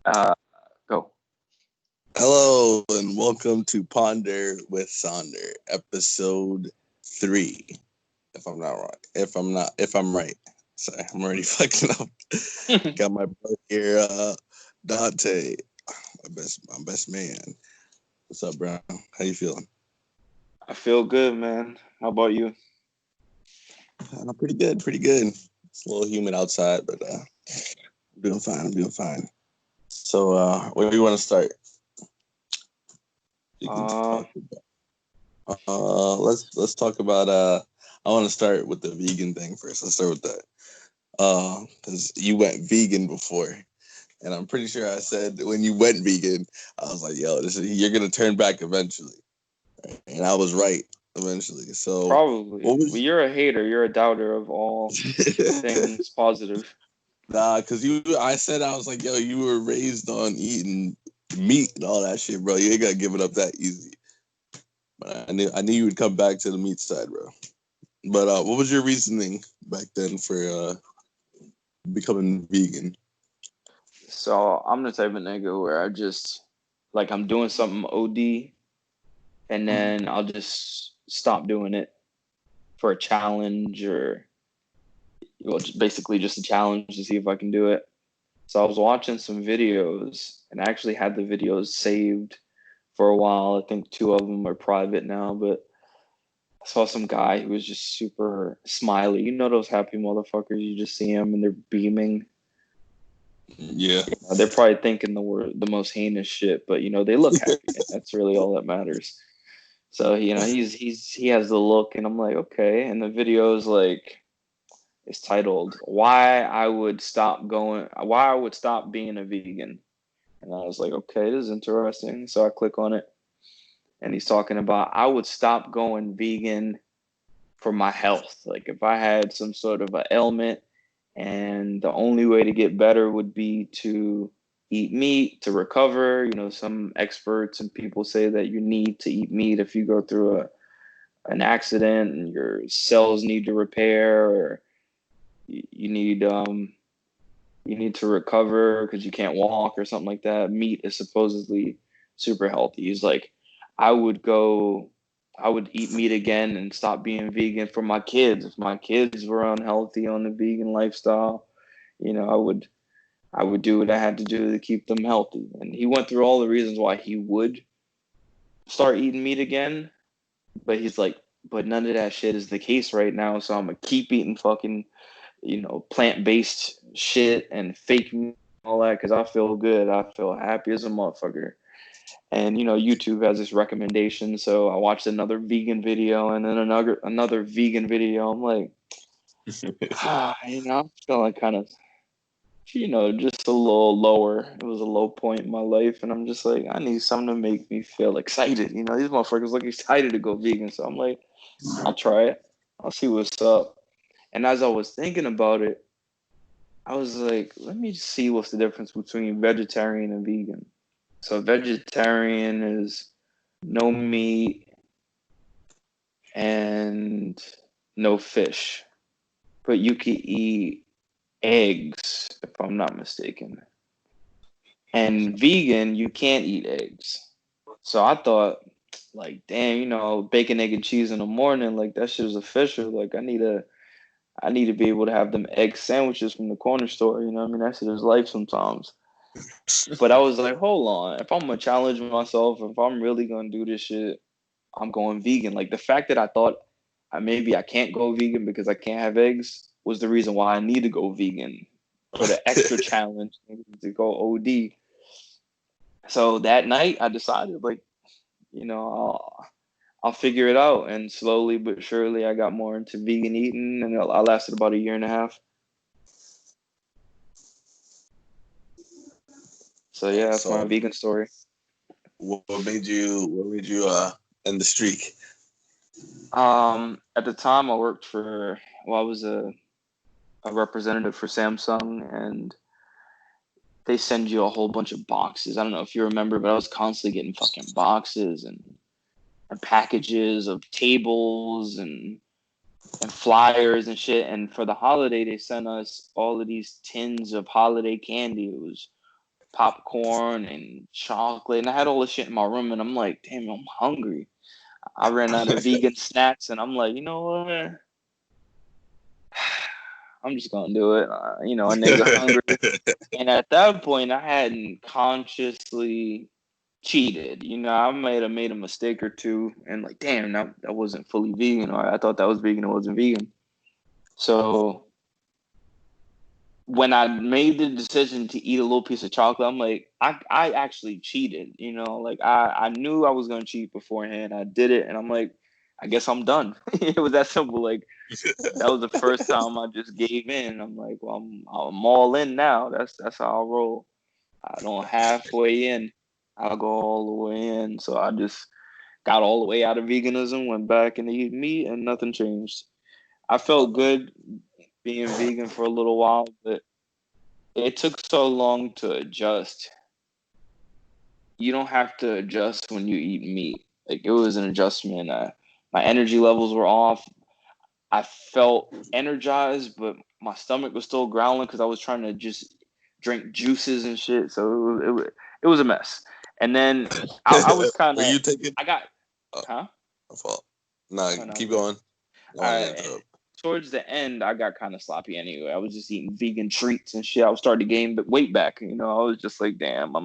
Uh, Go. Hello and welcome to Ponder with Sonder, episode 3. If I'm not wrong, if I'm right. Sorry, I'm already fucking up. Got my brother here, Dante, my best man. What's up, bro? How you feeling? I feel good, man. How about you? I'm pretty good, pretty good. It's a little humid outside, but I'm doing fine. I'm doing fine. So, where do you want to start? You can Uh, talk about. Let's talk about. I want to start with the vegan thing first. Let's start with that. Because you went vegan before, and I'm pretty sure I said when you went vegan, I was like, "Yo, you're gonna turn back eventually," and I was right eventually. So, Probably. what Well, was? you're a hater. You're a doubter of all things positive. Nah, because I said I was like, "Yo, you were raised on eating meat and all that shit, bro. You ain't gotta give it up that easy." But I knew you would come back to the meat side, bro. But what was your reasoning back then for becoming vegan? So I'm the type of nigga where I just I'm doing something OD, and then I'll just stop doing it for a challenge or basically just a challenge to see if I can do it. So I was watching some videos and I actually had the videos saved for a while. I think two of them are private now, but I saw some guy who was just super smiley. You know those happy motherfuckers, you just see them and they're beaming. Yeah. They're probably thinking the most heinous shit, but they look happy, and that's really all that matters. So he has the look, and I'm like, okay. And the video is it's titled Why I Would Stop Being a Vegan," and I was like, okay, this is interesting. So I click on it, and he's talking about I would stop going vegan for my health. Like if I had some sort of a ailment and the only way to get better would be to eat meat to recover. Some experts and people say that you need to eat meat if you go through an accident and your cells need to repair, or you need you need to recover because you can't walk or something like that. Meat is supposedly super healthy. He's like, I would go, I would eat meat again and stop being vegan for my kids. If my kids were unhealthy on the vegan lifestyle, I would do what I had to do to keep them healthy. And he went through all the reasons why he would start eating meat again, but he's like, but none of that shit is the case right now. So I'm gonna keep eating fucking plant-based shit and fake meat and all that because I feel good. I feel happy as a motherfucker. And YouTube has this recommendation, so I watched another vegan video and then another vegan video. I'm like, I'm feeling kind of, just a little lower. It was a low point in my life, and I'm just like, I need something to make me feel excited. These motherfuckers look excited to go vegan, so I'm like, I'll try it. I'll see what's up. And as I was thinking about it, I was like, let me see what's the difference between vegetarian and vegan. So vegetarian is no meat and no fish, but you can eat eggs if I'm not mistaken. And vegan, you can't eat eggs. So I thought, like, damn, bacon, egg, and cheese in the morning, like that shit is official. Like I need to be able to have them egg sandwiches from the corner store. You know what I mean? That shit is life sometimes. But I was like, hold on. If I'm gonna challenge myself, if I'm really gonna do this shit, I'm going vegan. Like the fact that I thought maybe I can't go vegan because I can't have eggs was the reason why I need to go vegan for the extra challenge to go OD. So that night I decided, like, I'll figure it out. And slowly but surely I got more into vegan eating, and I lasted about a year and a half. So yeah, that's my So, vegan story. what made you end the streak? At the time I worked I was a representative for Samsung, and they send you a whole bunch of boxes. I don't know if you remember, but I was constantly getting fucking boxes and packages of tables and flyers and shit. And for the holiday, they sent us all of these tins of holiday candy. It was popcorn and chocolate, and I had all this shit in my room, and I'm like, damn, I'm hungry. I ran out of vegan snacks, and I'm like, you know what? I'm just gonna do it. A nigga hungry, and at that point, I hadn't consciously cheated. I might have made a mistake or two, and like, damn, that wasn't fully vegan, or I thought that was vegan, it wasn't vegan. So when I made the decision to eat a little piece of chocolate, I'm like, I actually cheated. Like I knew I was gonna cheat beforehand. I did it, and I'm like, I guess I'm done. It was that simple. Like that was the first time I just gave in. I'm like, well, I'm all in now. That's how I roll. I don't halfway in. I'll go all the way in. So I just got all the way out of veganism, went back and eat meat, and nothing changed. I felt good being vegan for a little while, but it took so long to adjust. You don't have to adjust when you eat meat. Like it was an adjustment. My energy levels were off. I felt energized, but my stomach was still growling because I was trying to just drink juices and shit. So it was a mess. And then I was kind Were of you taking? I got Oh, huh? my fault. Nah, Oh, no, keep going. I want to I interrupt. towards the end, I got kind of sloppy anyway. I was just eating vegan treats and shit. I was starting to gain weight back. I was just like, damn, I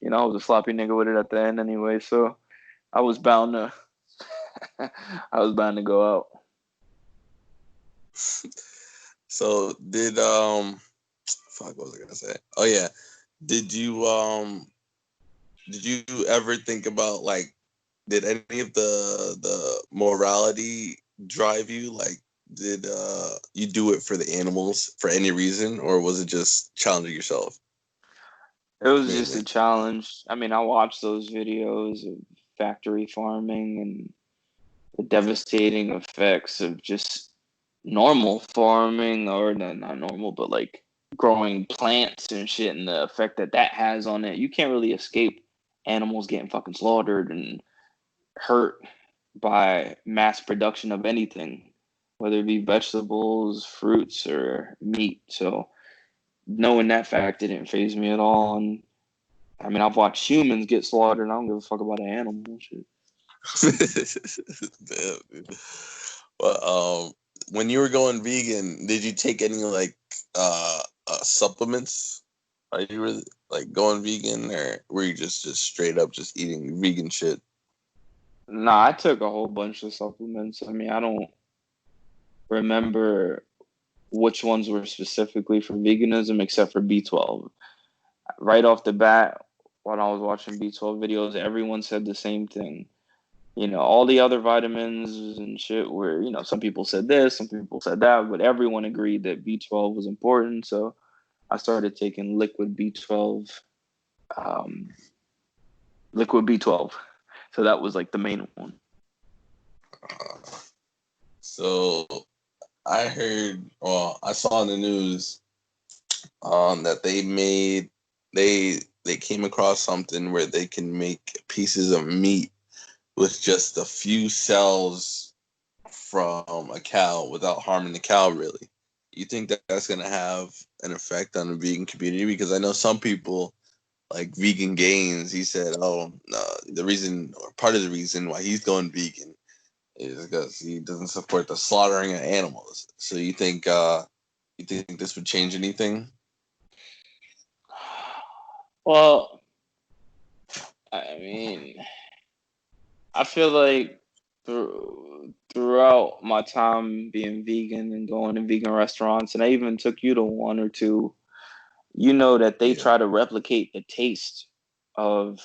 was a sloppy nigga with it at the end anyway. So I was bound to, I was bound to go out. So fuck, what was I gonna say? Oh yeah, did you ever think about like, did any of the morality drive you? Like, did you do it for the animals for any reason, or was it just challenging yourself It was just mainly? a challenge. I mean, I watched those videos of factory farming and the devastating effects of just normal farming, or not normal, but like growing plants and shit, and the effect that has on it. You can't really escape animals getting fucking slaughtered and hurt by mass production of anything, whether it be vegetables, fruits, or meat. So knowing that fact didn't phase me at all. And I mean, I've watched humans get slaughtered, and I don't give a fuck about an animal. Shit. Damn, dude. But when you were going vegan, did you take any like supplements? Are you really like going vegan, or were you just straight up just eating vegan shit? Nah, I took a whole bunch of supplements. I mean, I don't remember which ones were specifically for veganism, except for B12. Right off the bat, when I was watching B12 videos, everyone said the same thing. All the other vitamins and shit were, some people said this, some people said that, but everyone agreed that B12 was important. So I started taking um, liquid B12. So that was like the main one. So I heard, well, I saw in the news that they came across something where they can make pieces of meat with just a few cells from a cow without harming the cow, really. You think that that's going to have an effect on the vegan community? Because I know some people, like Vegan Gains, he said, oh, no, the reason, or part of the reason why he's going vegan is because he doesn't support the slaughtering of animals. So you think this would change anything? Well, I mean, I feel like throughout my time being vegan and going to vegan restaurants, and I even took you to one or two, that they Yeah. try to replicate the taste of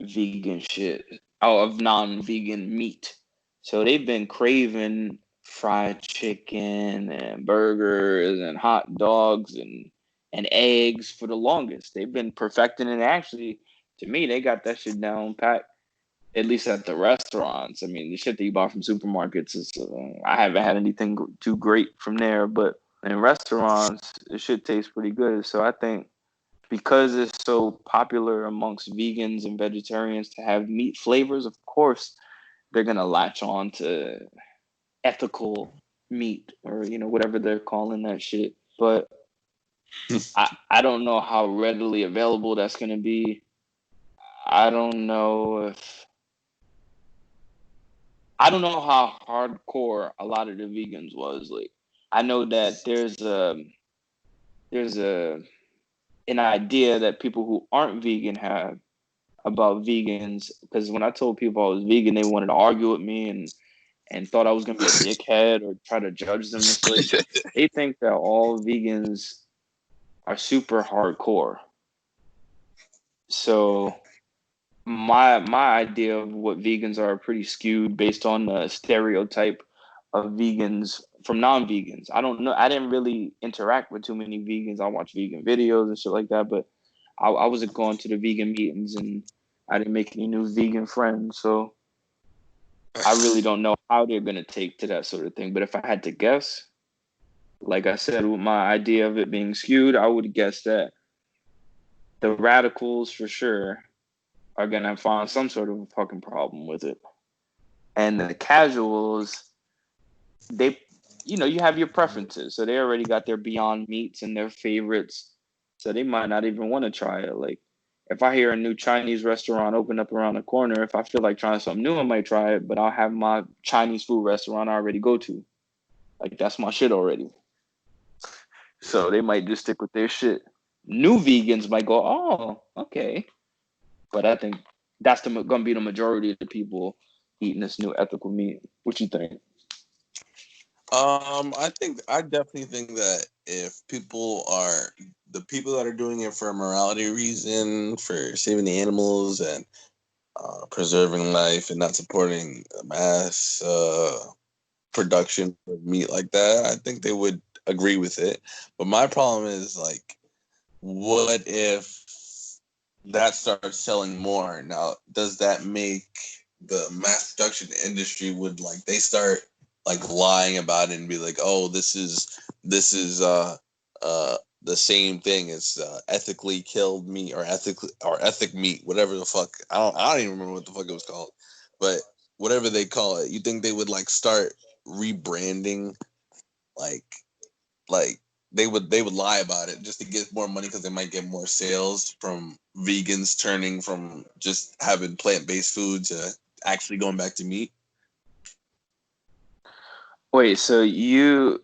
vegan shit, of non-vegan meat. So they've been craving fried chicken and burgers and hot dogs and eggs for the longest. They've been perfecting it. Actually, to me, they got that shit down pat. At least at the restaurants. I mean, the shit that you buy from supermarkets is I haven't had anything too great from there, but in restaurants, it should taste pretty good. So I think because it's so popular amongst vegans and vegetarians to have meat flavors, of course, they're gonna latch on to ethical meat, or whatever they're calling that shit. But I don't know how readily available that's going to be. I don't know if I don't know how hardcore a lot of the vegans was. Like, I know that there's an idea that people who aren't vegan have about vegans. Because when I told people I was vegan, they wanted to argue with me and thought I was gonna be a dickhead or try to judge them. It's like they think that all vegans are super hardcore. So my idea of what vegans are pretty skewed based on the stereotype of vegans from non-vegans. I don't know. I didn't really interact with too many vegans. I watch vegan videos and shit like that, but I wasn't going to the vegan meetings and I didn't make any new vegan friends. So I really don't know how they're gonna take to that sort of thing. But if I had to guess, like I said, with my idea of it being skewed, I would guess that the radicals for sure are gonna find some sort of a fucking problem with it. And the casuals, they, you have your preferences, so they already got their Beyond Meats and their favorites, so they might not even want to try it. Like, if I hear a new Chinese restaurant open up around the corner, if I feel like trying something new, I might try it, but I'll have my Chinese food restaurant I already go to. Like, that's my shit already. So they might just stick with their shit. New vegans might go, oh, okay. But I think that's gonna be the majority of the people eating this new ethical meat. What you think? I definitely think that if the people that are doing it for a morality reason, for saving the animals and preserving life and not supporting mass production of meat like that, I think they would agree with it. But my problem is, like, what if that starts selling more? Now, does that make the mass production industry would, like, they start like lying about it and be like, oh, this is the same thing as ethically killed meat or ethic meat, whatever the fuck. I don't even remember what the fuck it was called, but whatever they call it, you think they would like start rebranding, like like they would lie about it just to get more money because they might get more sales from vegans turning from just having plant-based foods to actually going back to meat. Wait, so you're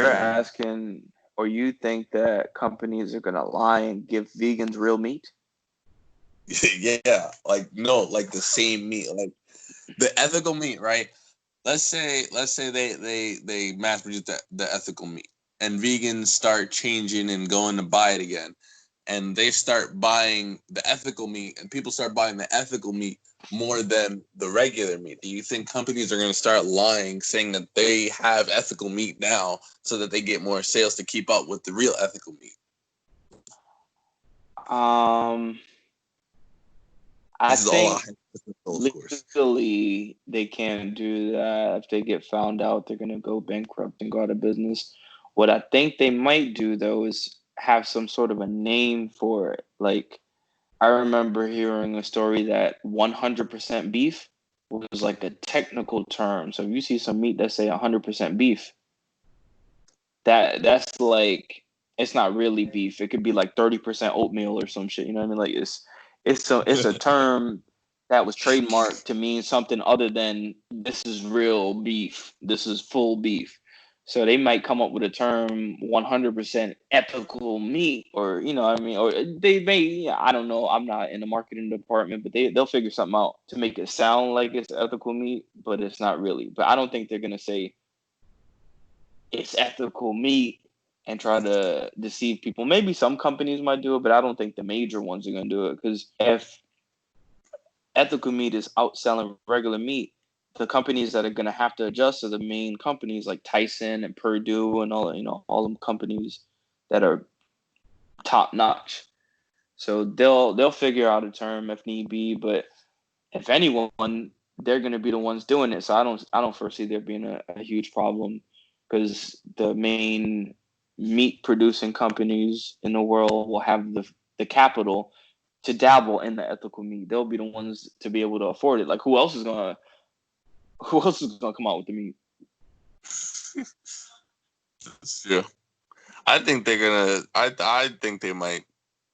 asking, or you think that companies are gonna lie and give vegans real meat? Yeah, like, no, like the same meat, like the ethical meat, right? Let's say they mass produce the ethical meat, and vegans start changing and going to buy it again, and they start buying the ethical meat, and people start buying the ethical meat more than the regular meat. Do you think companies are going to start lying, saying that they have ethical meat now so that they get more sales to keep up with the real ethical meat? Um, I This is all a think hypothetical, of course. legally they can't do that. If they get found out, they're gonna go bankrupt and go out of business. What I think they might do though is have some sort of a name for it. Like, I remember hearing a story that 100% beef was like a technical term. So if you see some meat that say 100% beef, that's like, it's not really beef. It could be like 30% oatmeal or some shit. You know what I mean? Like, it's a term that was trademarked to mean something other than this is real beef. This is full beef. So they might come up with a term 100% ethical meat, or what I mean, or they may, yeah, I don't know. I'm not in the marketing department, but they'll figure something out to make it sound like it's ethical meat, but it's not really. But I don't think they're gonna say it's ethical meat and try to deceive people. Maybe some companies might do it, but I don't think the major ones are going to do it, because if ethical meat is outselling regular meat, the companies that are going to have to adjust are the main companies like Tyson and Purdue and all them companies that are top notch. So they'll figure out a term if need be, but if anyone, they're going to be the ones doing it. So I don't foresee there being a huge problem, because the main meat producing companies in the world will have the capital to dabble in the ethical meat. They'll be the ones to be able to afford it. Like, who else is gonna come out with the meat? That's true. I think they're gonna. I think they might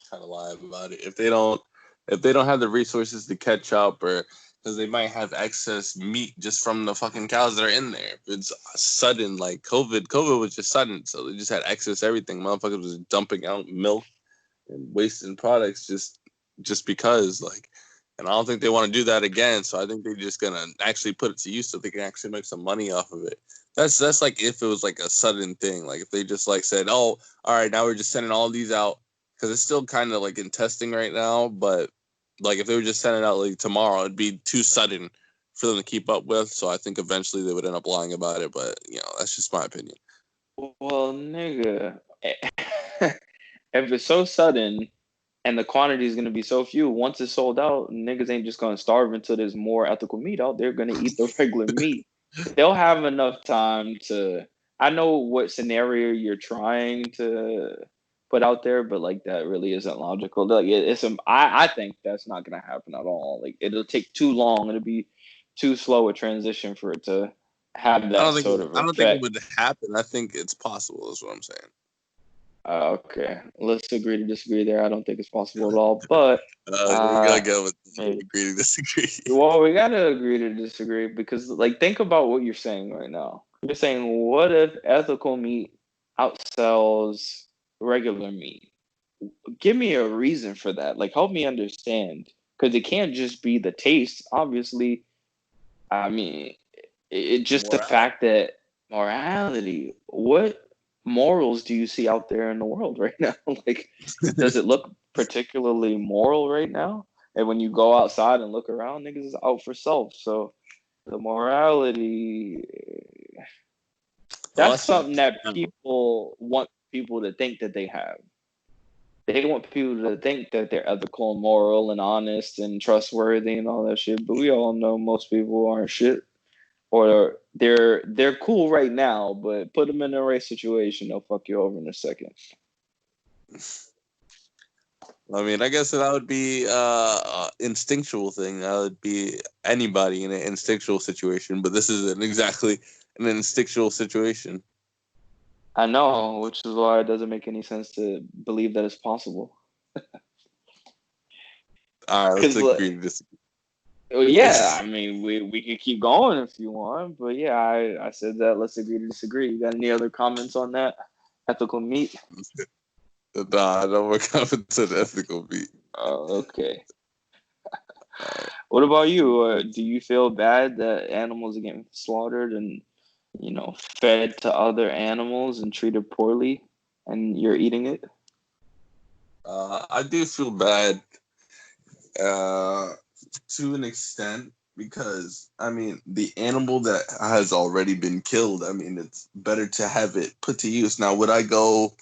try to lie about it if they don't. If they don't have the resources to catch up, or because they might have excess meat just from the fucking cows that are in there. It's sudden, like COVID. COVID was just sudden, so they just had excess everything. Motherfuckers was dumping out milk and wasting products just because, like. And I don't think they want to do that again. So I think they're just gonna actually put it to use so they can actually make some money off of it. That's like if it was like a sudden thing, like if they just like said, "Oh, all right, now we're just sending all these out," because it's still kind of like in testing right now. But like if they were just sending it out like tomorrow, it'd be too sudden for them to keep up with. So I think eventually they would end up lying about it. But that's just my opinion. Well, nigga, if it's so sudden and the quantity is going to be so few, once it's sold out, niggas ain't just going to starve until there's more ethical meat out. They're going to eat the regular meat. They'll have enough time to. I know what scenario you're trying to put out there, but like that really isn't logical. Like I think that's not going to happen at all. Like it'll take too long. It'll be too slow a transition for it to have that sort of I don't think it effect. would happen. I think it's possible. Is what I'm saying. Okay, let's agree to disagree there. I don't think it's possible at all, but We gotta go with maybe. agree to disagree. Well, we gotta agree to disagree because, like, think about what you're saying right now. You're saying, what if ethical meat outsells regular meat? Give me a reason for that. Like, help me understand, because it can't just be the taste. Obviously, I mean, it just the fact that morality. What morals do you see out there in the world right now? Like, does it look particularly moral right now? And when you go outside and look around, niggas is out for self. So the morality, that's something that people want people to think that they have. They want people to think that they're ethical and moral and honest and trustworthy and all that shit. But we all know most people aren't shit. Or they're cool right now, but put them in the right situation, they'll fuck you over in a second. I mean, I guess that would be instinctual thing. That would be anybody in an instinctual situation, but this isn't exactly an instinctual situation. I know, which is why it doesn't make any sense to believe that it's possible. All right, let's agree to disagree. Yeah, I mean, we could keep going if you want, but yeah, I said that. Let's agree to disagree. You got any other comments on that? Ethical meat? Nah, no more comments on ethical meat. Oh, okay. What about you? Do you feel bad that animals are getting slaughtered and fed to other animals and treated poorly, and you're eating it? I do feel bad to an extent because, I mean, the animal that has already been killed, I mean, it's better to have it put to use. Now, would I go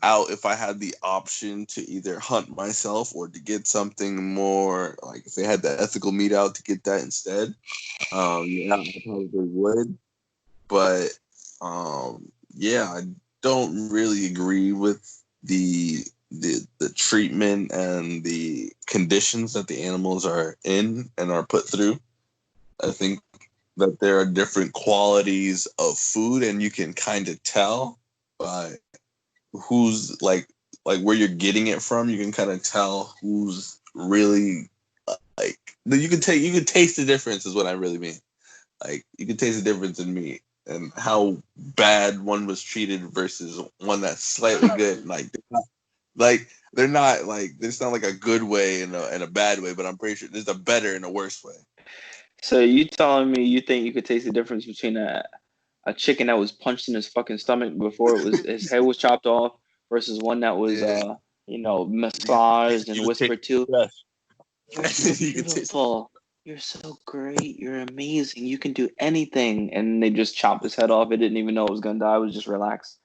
out if I had the option to either hunt myself or to get something more, like if they had the ethical meat out to get that instead? Yeah, I probably would. But yeah, I don't really agree with the treatment and the conditions that the animals are in and are put through. I think that there are different qualities of food, and you can kind of tell by who's like where you're getting it from. You can kind of tell who's really like you can taste the difference is what I really mean. Like you can taste the difference in meat and how bad one was treated versus one that's slightly good. They're not like there's not like a good way and a bad way, but I'm pretty sure there's a better and a worse way. So you telling me you think you could taste the difference between a chicken that was punched in his fucking stomach before his head was chopped off versus one that was massaged and whispered to? You're beautiful. You're so great. You're amazing. You can do anything. And they just chopped his head off. It didn't even know it was gonna die. It was just relaxed.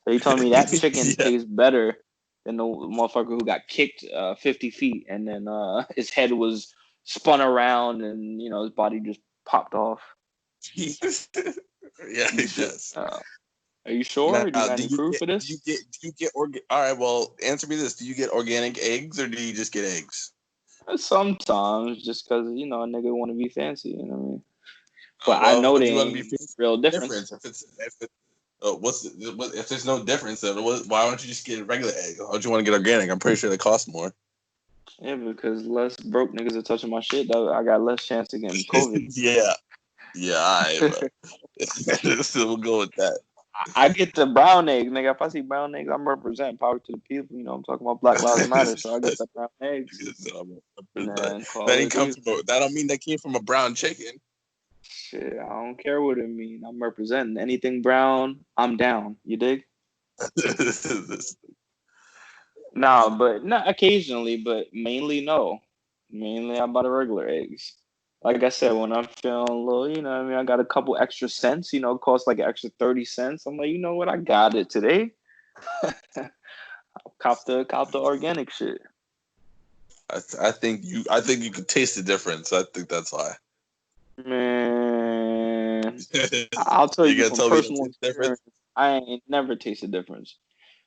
So you telling me that chicken tastes better than the motherfucker who got kicked 50 feet and then his head was spun around and his body just popped off? Yeah, it does. Are you sure? Now, Do you got any proof for this? Do you get all right, well, answer me this. Do you get organic eggs or do you just get eggs? Sometimes, just because, a nigga want to be fancy, you know what I mean? But I Well, know would they you want to be ain't real difference. difference If there's no difference? Then why don't you just get regular egg? Why don't you want to get organic? I'm pretty sure they cost more. Yeah, because less broke niggas are touching my shit. I got less chance of getting COVID. But we'll go with that. I get the brown eggs, nigga. If I see brown eggs, I'm representing power to the people. You know, I'm talking about Black Lives Matter, so I get the brown eggs. Man, that don't mean they came from a brown chicken. Shit, I don't care what it means. I'm representing anything brown. I'm down. You dig? Nah, but not occasionally, but mainly no. Mainly I buy the regular eggs. Like I said, when I'm feeling a little, you know what I mean, I got a couple extra cents, you know, it costs like an extra 30 cents. I'm like, you know what, I got it today. Cop the organic shit. I think you can taste the difference. I think that's why. Man, I'll tell you from personal experience, I ain't never tasted difference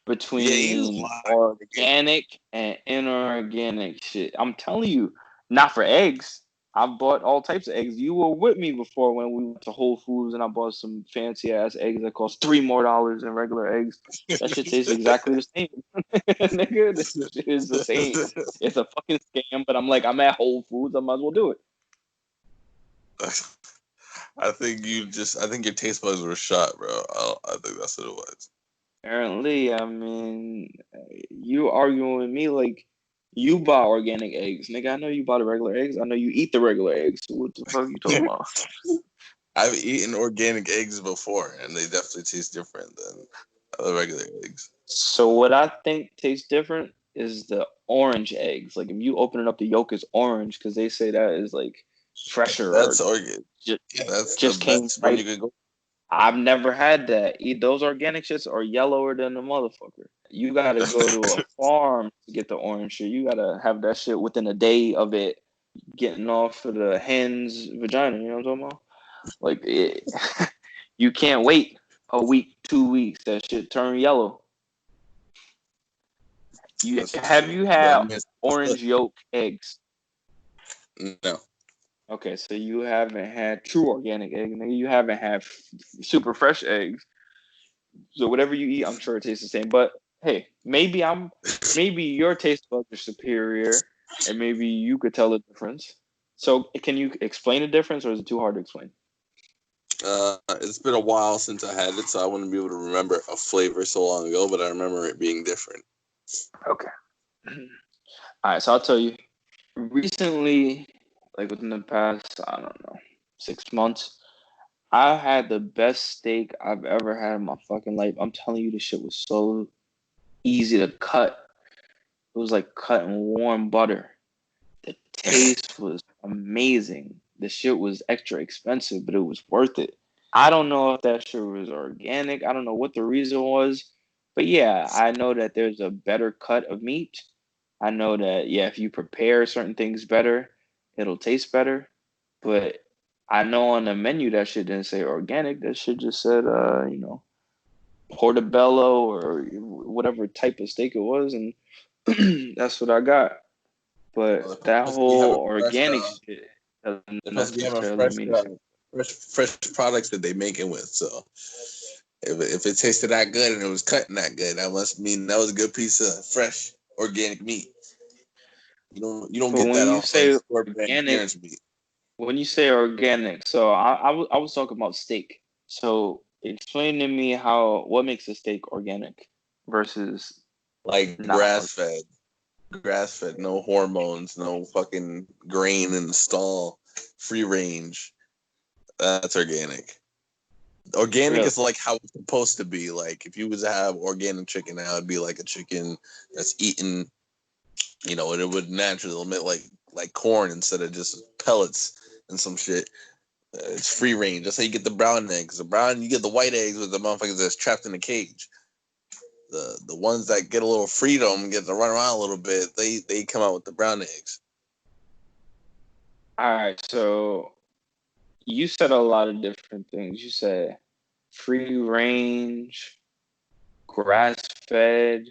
between organic and inorganic shit. I'm telling you, not for eggs. I've bought all types of eggs. You were with me before when we went to Whole Foods and I bought some fancy ass eggs that cost $3 more than regular eggs. That shit tastes exactly the same. Nigga, this shit is the same. It's a fucking scam, but I'm at Whole Foods. I might as well do it. I think your taste buds were shot, bro. I think that's what it was. Apparently, I mean, you arguing with me like you buy organic eggs, nigga. I know you buy the regular eggs. I know you eat the regular eggs. What the fuck are you talking about? I've eaten organic eggs before, and they definitely taste different than the regular eggs. So what I think tastes different is the orange eggs. Like if you open it up, the yolk is orange because they say that is like fresher. That's organic. That's the best one you can go. I've never had that. Those organic shits are yellower than the motherfucker. You gotta go to a farm to get the orange shit. You gotta have that shit within a day of it getting off of the hen's vagina. You know what I'm talking about? Like you can't wait a week, 2 weeks. That shit turn yellow. Have you had orange yolk eggs? No. Okay, so you haven't had true organic eggs. You haven't had super fresh eggs. So whatever you eat, I'm sure it tastes the same. But hey, maybe your taste buds are superior, and maybe you could tell the difference. So can you explain the difference, or is it too hard to explain? It's been a while since I had it, so I wouldn't be able to remember a flavor so long ago. But I remember it being different. Okay. All right, so I'll tell you. Recently, like within the past, I don't know, 6 months, I had the best steak I've ever had in my fucking life. I'm telling you, this shit was so easy to cut. It was like cutting warm butter. The taste was amazing. The shit was extra expensive, but it was worth it. I don't know if that shit was organic. I don't know what the reason was. But yeah, I know that there's a better cut of meat. I know that, yeah, if you prepare certain things better, it'll taste better. But I know on the menu that shit didn't say organic. That shit just said, portobello or whatever type of steak it was. And that's what I got. But that whole organic shit doesn't necessarily mean fresh products that they make it with. So if it tasted that good and it was cutting that good, that must mean that was a good piece of fresh organic meat. You don't get that off organic meat. When you say organic, so I was talking about steak. So explain to me what makes a steak organic versus like grass fed, no hormones, no fucking grain in the stall, free range. That's organic. Organic is like how it's supposed to be. Like if you was to have organic chicken, that would be like a chicken that's eaten, and it would naturally emit like corn instead of just pellets and some shit. It's free range. That's how you get the brown eggs. You get the white eggs with the motherfuckers that's trapped in a cage. The ones that get a little freedom, get to run around a little bit, they come out with the brown eggs. All right, so you said a lot of different things. You said free range, grass fed,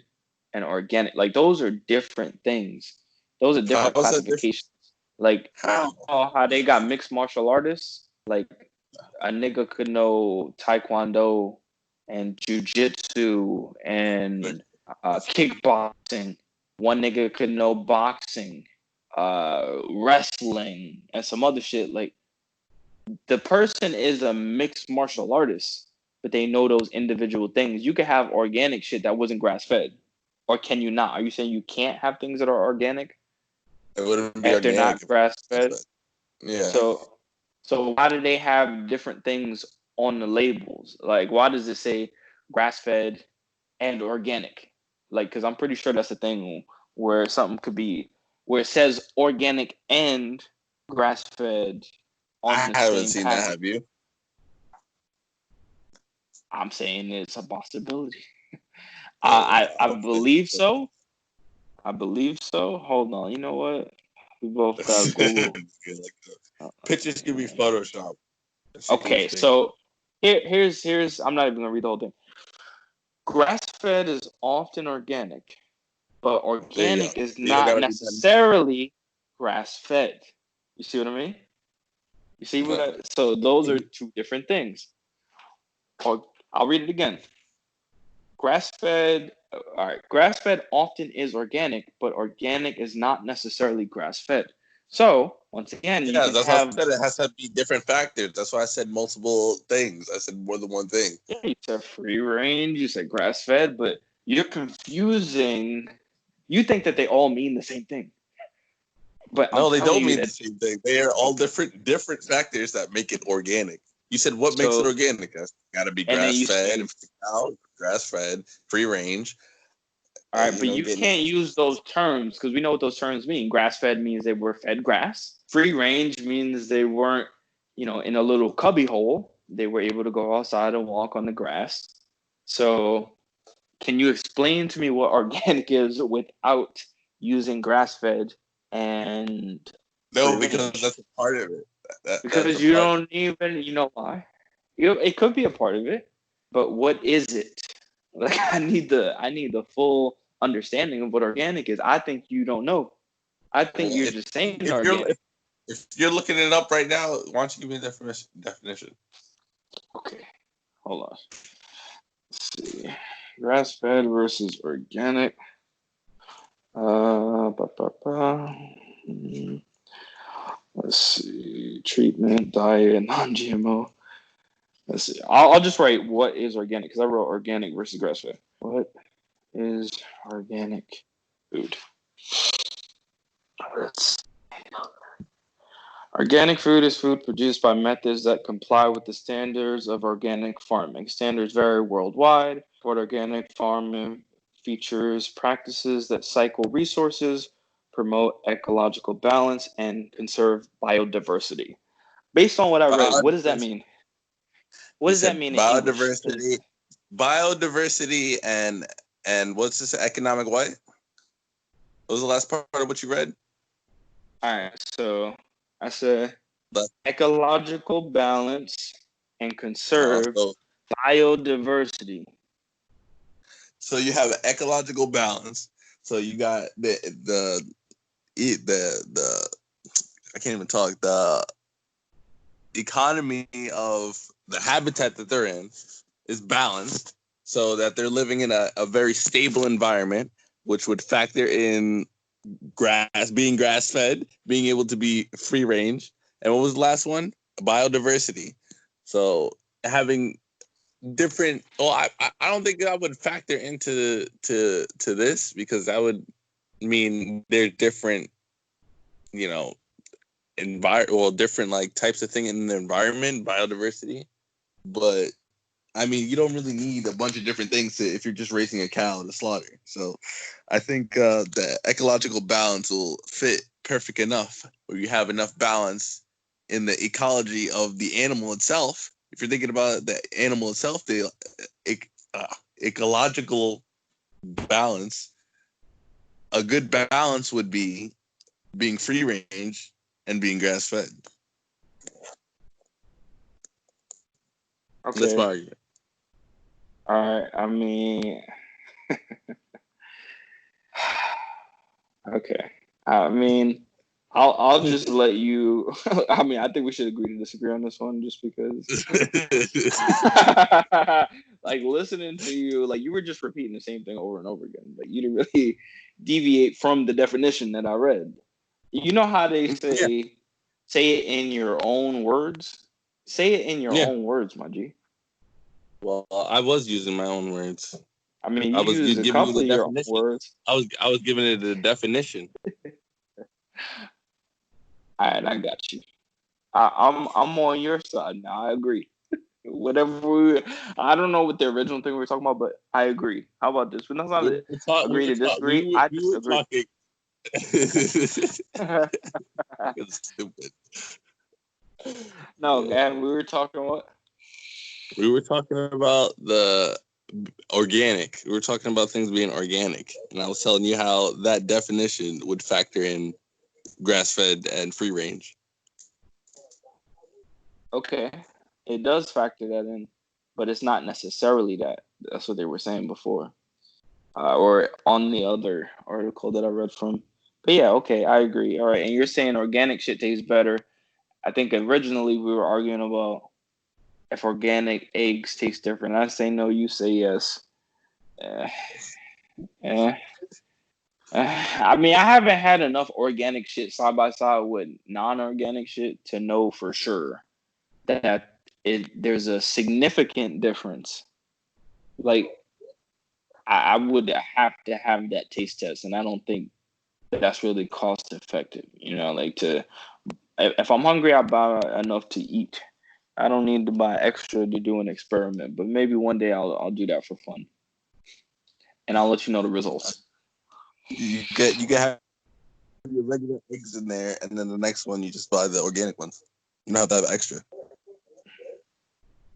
and organic. Like those are different things. Those are different classifications. Like how they got mixed martial artists. Like a nigga could know Taekwondo and jujitsu and kickboxing. One nigga could know boxing, wrestling, and some other shit. Like the person is a mixed martial artist, but they know those individual things. You could have organic shit that wasn't grass fed, or can you not? Are you saying you can't have things that are organic It wouldn't be if they're organic. not grass fed? Yeah. So why do they have different things on the labels? Like, why does it say grass fed and organic? Like, because I'm pretty sure that's a thing where something could be where it says organic and grass fed on I the haven't same seen that. package. Have you? I'm saying it's a possibility. Oh, I hopefully. believe so. I believe so. Hold on. You know what? We both got Google. Pictures can be Photoshop. Okay, so here's I'm not even gonna read the whole thing. Grass fed is often organic, but There you go. organic is You don't not gotta read that. necessarily grass fed. You see what I mean? You see what I so those are two different things. Or I'll read it again. Grass fed all right, grass fed often is organic, but organic is not necessarily grass fed. So once again, you Yeah, can that's why I have said it has to be different factors. That's why I said multiple things. I said more than one thing. yeah, you said free range, you said grass fed, but you're confusing. You think that they all mean the same thing, but I'm No, they telling don't you mean the that. same thing. They are all Okay, different factors that make it organic. You said what makes it so organic? It's got to be and then grass you fed. say, If it's a cow, grass fed, free range. all right, but you Getting can't use those terms because we know what those terms mean. Grass fed means they were fed grass. Free range means they weren't, in a little cubby hole. They were able to go outside and walk on the grass. So, can you explain to me what organic is without using grass fed and free no, because range? that's a part of it. That's Because a you part. don't even, you know why? It could be a part of it, but what is it? Like I need the full understanding of what organic is. I think you don't know. I think you're If, just saying if you're organic. if you're looking it up right now, why don't you give me the definition? Okay, hold on. Let's see. Grass fed versus organic. Ba, ba, ba. Let's see. Treatment, diet, non-GMO. Let's see. I'll just write what is organic because I wrote organic versus grass fed. What is organic food? Let's Organic food is food produced by methods that comply with the standards of organic farming. Standards vary worldwide. What organic farming features practices that cycle resources, promote ecological balance, and conserve biodiversity. Based on what I read, what does that Biodiversity. mean? What You does that said mean in English? biodiversity, and what's this? Economic what? What was the last part of what you read? All right, so I said But, ecological balance and conserve so biodiversity. so you have ecological balance. So you got the I can't even talk. The economy of the habitat that they're in is balanced so that they're living in a very stable environment, which would factor in being grass fed, being able to be free range. And what was the last one? Biodiversity. So having different, well, I don't think that would factor into to this because that would mean they're different, you know, different like types of thing in the environment, biodiversity. But I mean, you don't really need a bunch of different things if you're just raising a cow to slaughter. So I think the ecological balance will fit perfect enough where you have enough balance in the ecology of the animal itself. If you're thinking about the animal itself, the ecological balance, a good balance would be being free range and being grass fed. That's my Okay. argument. All right. I mean, okay. I mean, I'll just let you. I mean, I think we should agree to disagree on this one, just because. like listening to you, like you were just repeating the same thing over and over again. Like you didn't really deviate from the definition that I read. You know how they Yeah, say it in your own words? Say it in your yeah. own words, my G. Well, I was using my own words. I mean, I you was use a giving you couple the of your own definition. words. I was giving it a definition. All right, I got you. I'm on your side now. I agree. Whatever I don't know what the original thing we were talking about, but I agree. How about this? But that's not it. Agree to disagree. I We were disagree. talking. It's stupid. No, Yeah. man, we were talking what? We were talking about the organic. We were talking about things being organic, and I was telling you how that definition would factor in grass-fed and free range. Okay, it does factor that in, but it's not necessarily that. That's what they were saying before, or on the other article that I read from. But yeah, okay, I agree. All right, and you're saying organic shit tastes better. I think originally we were arguing about if organic eggs taste different. I say no, you say yes. Uh, eh. I mean, I haven't had enough organic shit side by side with non-organic shit to know for sure that there's a significant difference. Like I would have to have that taste test, and I don't think that's really cost effective. You know, like to if I'm hungry, I buy enough to eat. I don't need to buy extra to do an experiment, but maybe one day I'll do that for fun, and I'll let you know the results. You get have your regular eggs in there, and then the next one you just buy the organic ones. You don't have to have extra.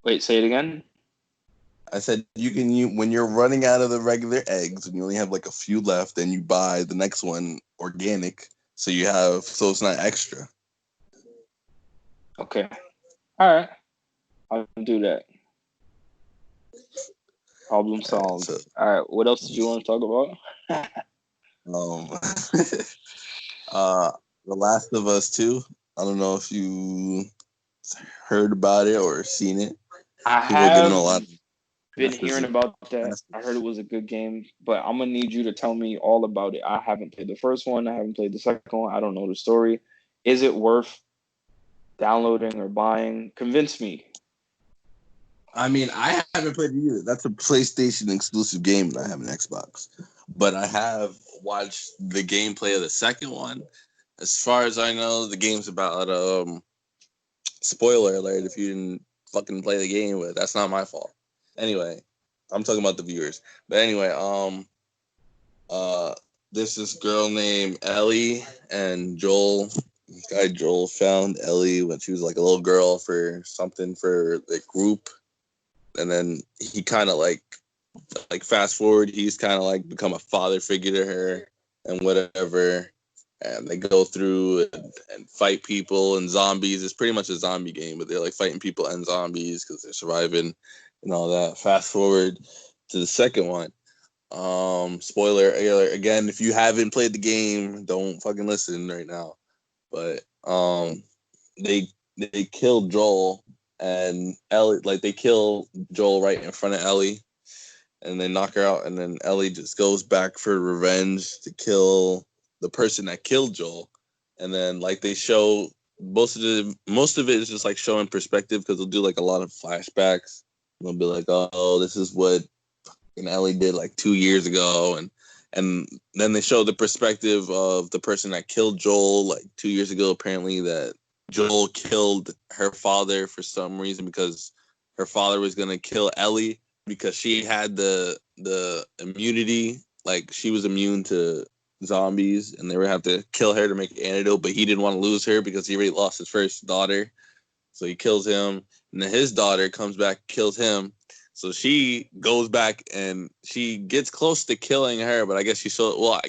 Wait, say it again. I said when you're running out of the regular eggs and you only have like a few left, then you buy the next one organic, so it's not extra. Okay. All right. I'll do that. Problem solved. All right. What else did you want to talk about? Um, The Last of Us 2. I don't know if you heard about it or seen it. I People are giving a have lot of been hearing about that. I heard it was a good game, but I'm gonna need you to tell me all about it. I haven't played the first one. I haven't played the second one. I don't know the story. Is it worth downloading or buying? Convince me. I mean, I haven't played it either. That's a PlayStation exclusive game, and I have an Xbox. But I have watched the gameplay of the second one. As far as I know, the game's about spoiler alert if you didn't fucking play the game, but that's not my fault. Anyway, I'm talking about the viewers. But anyway, there's this girl named Ellie and Joel. This guy Joel found Ellie when she was like a little girl for something for the group, and then he kind of like fast forward, he's kind of like become a father figure to her and whatever. And they go through and fight people and zombies. It's pretty much a zombie game, but they're like fighting people and zombies because they're surviving and all that. Fast forward to the second one. Spoiler alert again. If you haven't played the game, don't fucking listen right now. But they killed Joel and Ellie. Like they kill Joel right in front of Ellie, and they knock her out. And then Ellie just goes back for revenge to kill the person that killed Joel. And then like they show most of it is just like showing perspective because they'll do like a lot of flashbacks. They'll be like, oh, this is what Ellie did like 2 years ago, and then they show the perspective of the person that killed Joel like 2 years ago. Apparently, that Joel killed her father for some reason because her father was gonna kill Ellie because she had the immunity, like she was immune to zombies, and they would have to kill her to make an antidote. But he didn't want to lose her because he already lost his first daughter, so he kills him, and then his daughter comes back, kills him. So she goes back and she gets close to killing her, but I guess she's so well.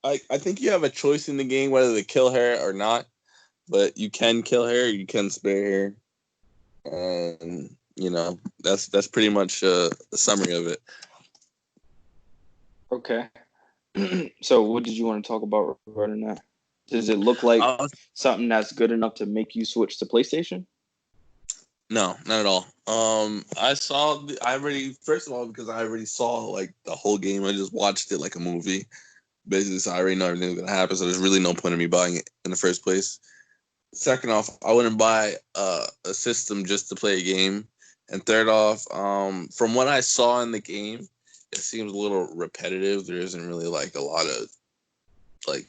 I think you have a choice in the game whether to kill her or not, but you can kill her, you can spare her, and that's pretty much the summary of it. Okay. So, what did you want to talk about regarding that? Does it look like something that's good enough to make you switch to PlayStation? No, not at all. First of all, because I already saw like the whole game. I just watched it like a movie. Basically, so I already know everything was gonna happen. So there's really no point in me buying it in the first place. Second off, I wouldn't buy a system just to play a game. And third off, from what I saw in the game, it seems a little repetitive. There isn't really like a lot of like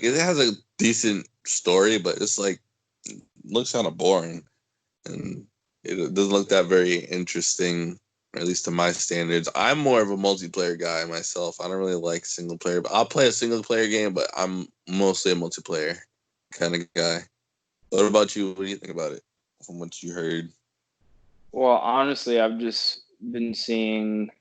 it has a decent story, but it's like looks kind of boring, and it doesn't look that very interesting, at least to my standards. I'm more of a multiplayer guy myself. I don't really like single player, but I'll play a single player game, but I'm mostly a multiplayer kind of guy. What about you? What do you think about it from what you heard? Well, honestly, I've just been seeing.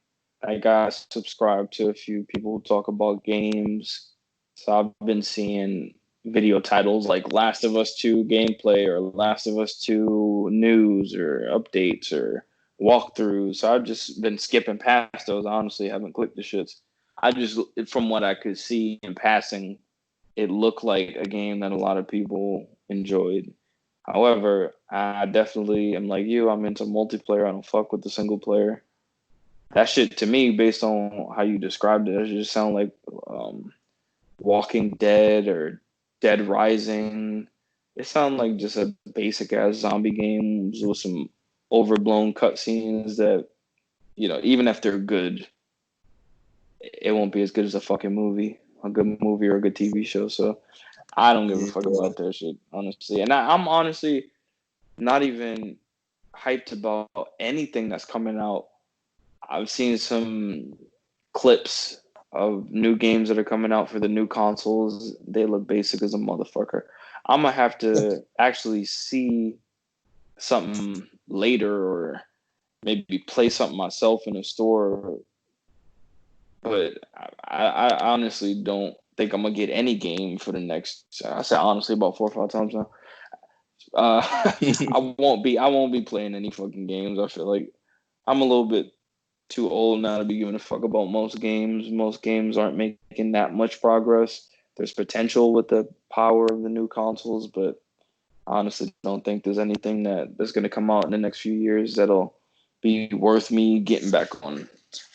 I got subscribed to a few people who talk about games, so I've been seeing video titles like Last of Us 2 gameplay or Last of Us 2 news or updates or walkthroughs. So I've just been skipping past those. I honestly haven't clicked the shits. I just, from what I could see in passing, it looked like a game that a lot of people enjoyed. However, I definitely am like you. I'm into multiplayer. I don't fuck with the single player. That shit to me, based on how you described it, it just sound like Walking Dead or Dead Rising. It sounds like just a basic ass zombie game with some overblown cutscenes that, even if they're good, it won't be as good as a fucking movie, a good movie or a good TV show. So I don't give a fuck Yeah. about that shit, honestly. And I'm honestly not even hyped about anything that's coming out. I've seen some clips of new games that are coming out for the new consoles. They look basic as a motherfucker. I'm gonna have to actually see something later or maybe play something myself in a store. But I honestly don't think I'm gonna get any game for the next. I said honestly about 4 or 5 times now. I won't be playing any fucking games. I feel like I'm a little bit too old now to be giving a fuck about most games. Most games aren't making that much progress. There's potential with the power of the new consoles, but I honestly don't think there's anything that's going to come out in the next few years that'll be worth me getting back on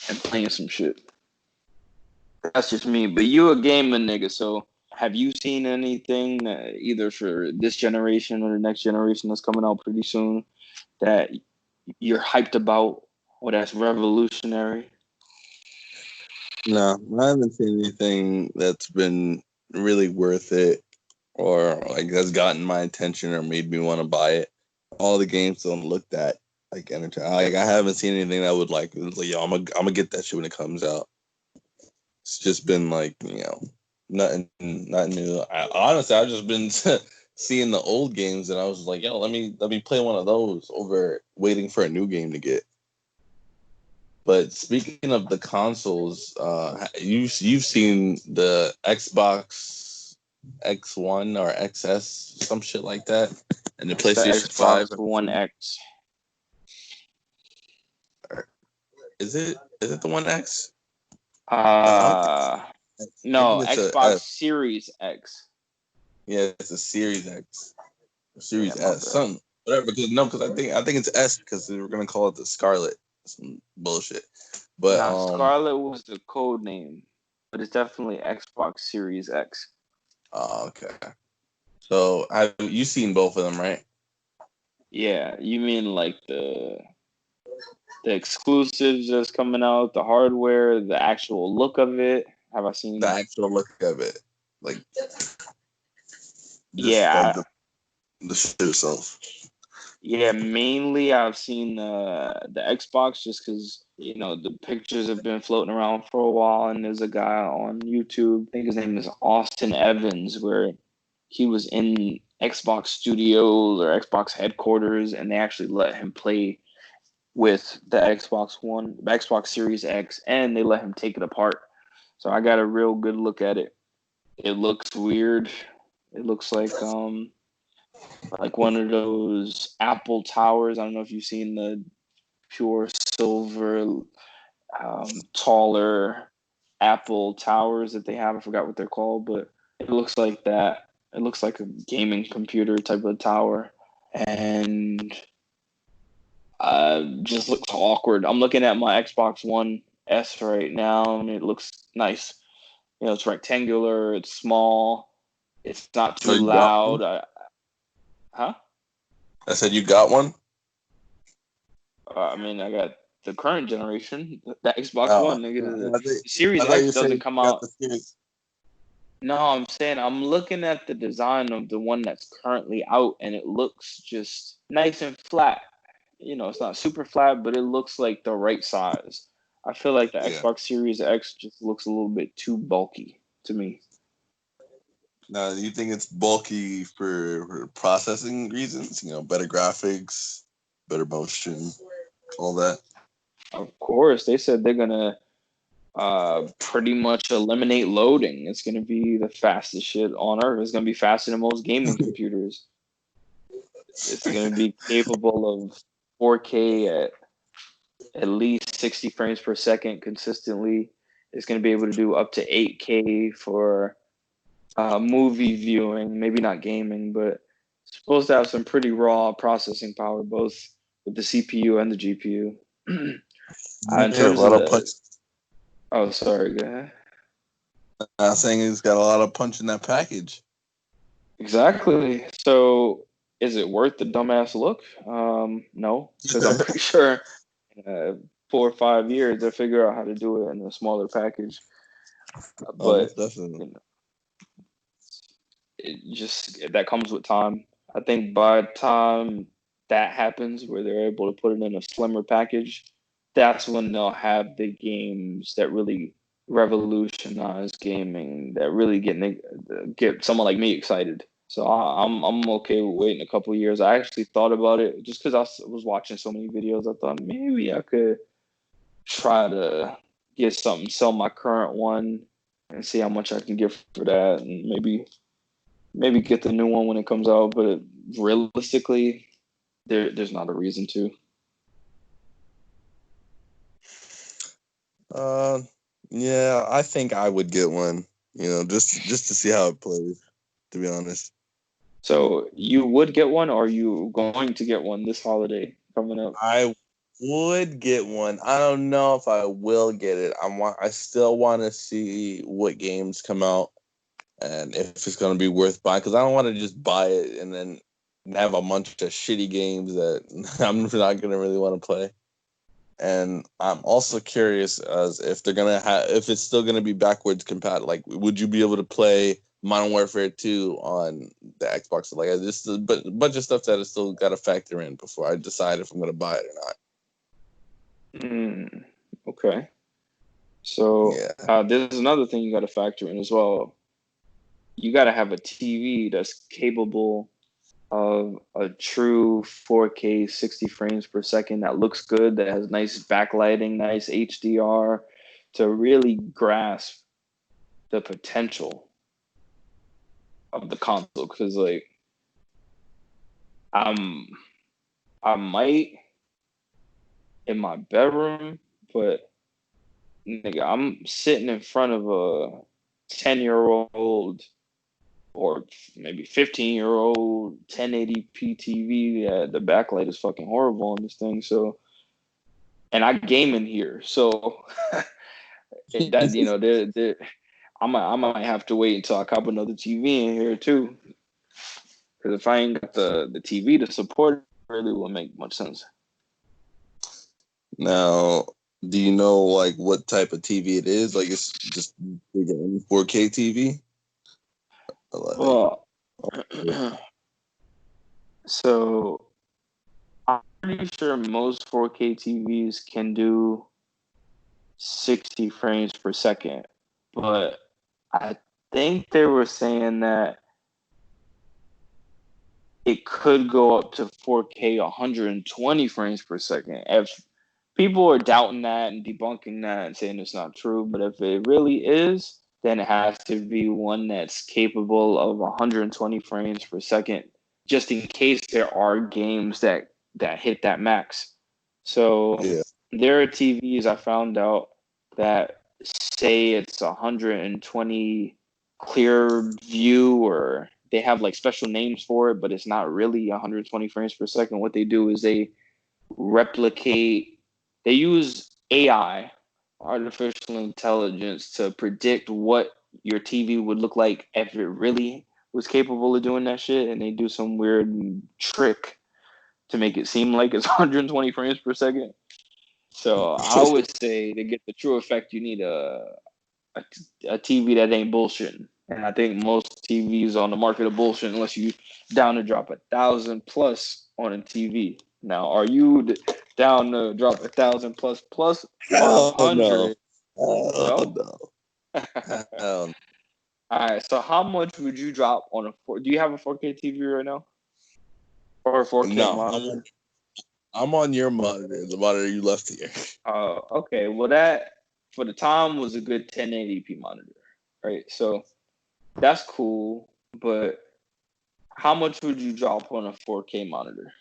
and playing some shit. That's just me. But you a gaming nigga, so have you seen anything either for this generation or the next generation that's coming out pretty soon that you're hyped about or that's revolutionary? No, I haven't seen anything that's been really worth it or like has gotten my attention or made me want to buy it. All the games don't look that like entertaining. Like I haven't seen anything that would like yo, I'm gonna get that shit when it comes out. It's just been like nothing, not new. Honestly, I've just been seeing the old games, and I was like, yo, let me play one of those over waiting for a new game to get. But speaking of the consoles, you've seen the Xbox X1 or XS, some shit like that, and the The PlayStation Xbox 5. One X. Is it the One X? I don't think Uh, I no, think it's a Xbox S. Series X. Yeah, it's a Series X, Yeah, Series my S, bad. something whatever. Because I think it's S because they were gonna call it the Scarlet, some bullshit. But Nah, Scarlet was the code name, but it's definitely Xbox Series X. okay. So have you seen both of them, right? Yeah, you mean like the exclusives that's coming out, the hardware, the actual look of it? Have I The seen? actual look of it, like just like Yeah, the shit itself. yeah. Mainly, I've seen the Xbox just because the pictures have been floating around for a while, and there's a guy on YouTube. I think his name is Austin Evans, where he was in Xbox Studios or Xbox headquarters, and they actually let him play with the Xbox Series X, and they let him take it apart. So I got a real good look at it. It looks weird. It looks like one of those Apple towers. I don't know if you've seen the pure silver, taller Apple towers that they have. I forgot what they're called, but it looks like that. It looks like a gaming computer type of tower. And Just looks awkward. I'm looking at my Xbox One S right now, and it looks nice. It's rectangular. It's small. It's not So too you got one? loud. Huh? I said you got one? I mean, I got the current generation, the Xbox Oh, One. Nigga, I the Series thought X you said doesn't you come got out. the series. No, I'm saying I'm looking at the design of the one that's currently out, and it looks just nice and flat. It's not super flat, but it looks like the right size. I feel like the Yeah. Xbox Series X just looks a little bit too bulky to me. Now, do you think it's bulky for processing reasons? Better graphics, better motion, all that. Of course, they said they're gonna pretty much eliminate loading. It's gonna be the fastest shit on earth. It's gonna be faster than most gaming computers. It's gonna be capable of 4K at least 60 frames per second consistently. It's gonna be able to do up to 8K for movie viewing. Maybe not gaming, but it's supposed to have some pretty raw processing power, both with the CPU and the GPU. In Yeah, a terms of lot of punch. the, oh, sorry, go ahead. I'm saying it's got a lot of punch in that package. Exactly. So, is it worth the dumbass look? No, because I'm pretty sure in 4 or 5 years they'll figure out how to do it in a smaller package. But Almost definitely. it just that comes with time. I think by the time that happens, where they're able to put it in a slimmer package, that's when they'll have the games that really revolutionize gaming, that really get someone like me excited. So I'm okay with waiting a couple of years. I actually thought about it just because was watching so many videos. I thought maybe I could try to get something, sell my current one, and see how much I can get for that, and maybe get the new one when it comes out. But realistically, there's not a reason to. Uh, yeah, I think I would get one. Just to see how it plays. To be honest. So you would get one, or are you going to get one this holiday coming up? I would get one. I don't know if I will get it. I still want to see what games come out and if it's going to be worth buying, because I don't want to just buy it and then have a bunch of shitty games that I'm not going to really want to play. And I'm also curious as if they're gonna if it's still gonna be backwards compatible. Like, would you be able to play Modern Warfare 2 on the Xbox? Like, just a bunch of stuff that I still got to factor in before I decide if I'm gonna buy it or not. Okay. So Yeah. there's another thing you got to factor in as well. You got to have a TV that's capable of a true 4K 60 frames per second that looks good, that has nice backlighting, nice HDR, to really grasp the potential of the console. Because like I'm I might in my bedroom, but nigga, I'm sitting in front of a 10-year-old or maybe 15-year-old 1080p TV. Yeah, the backlight is fucking horrible on this thing. So, and I game in here, so that I might have to wait until I cop another TV in here too. Because if I ain't got the TV to support it, it really won't make much sense. Now, do you know like what type of TV it is? Like, it's just 4K TV. Like, Well, so I'm pretty sure most 4K TVs can do 60 frames per second, but I think they were saying that it could go up to 4K 120 frames per second. If people are doubting that and debunking that and saying it's not true, but if it really is, then it has to be one that's capable of 120 frames per second, just in case there are games that hit that max. So yeah. there are TVs I found out that say it's 120 clear view, or they have like special names for it, but it's not really 120 frames per second. What they do is replicate. They use AI, artificial intelligence, to predict what your TV would look like if it really was capable of doing that shit, and they do some weird trick to make it seem like it's 120 frames per second. So I would say to get the true effect, you need a, a TV that ain't bullshitting. And I think most TVs on the market are bullshit unless you down to drop 1,000 plus on a TV. Now, are you down to drop 1,000 plus Hell no. 500? Hell No. no. Hell no. All right. So how much would you drop on a four? Do you have a 4K TV right now, or a 4K No, monitor? I'm on your monitor, the monitor you left here. Okay. Well, that for the time was a good 1080p monitor, right? So that's cool, but how much would you drop on a 4K monitor?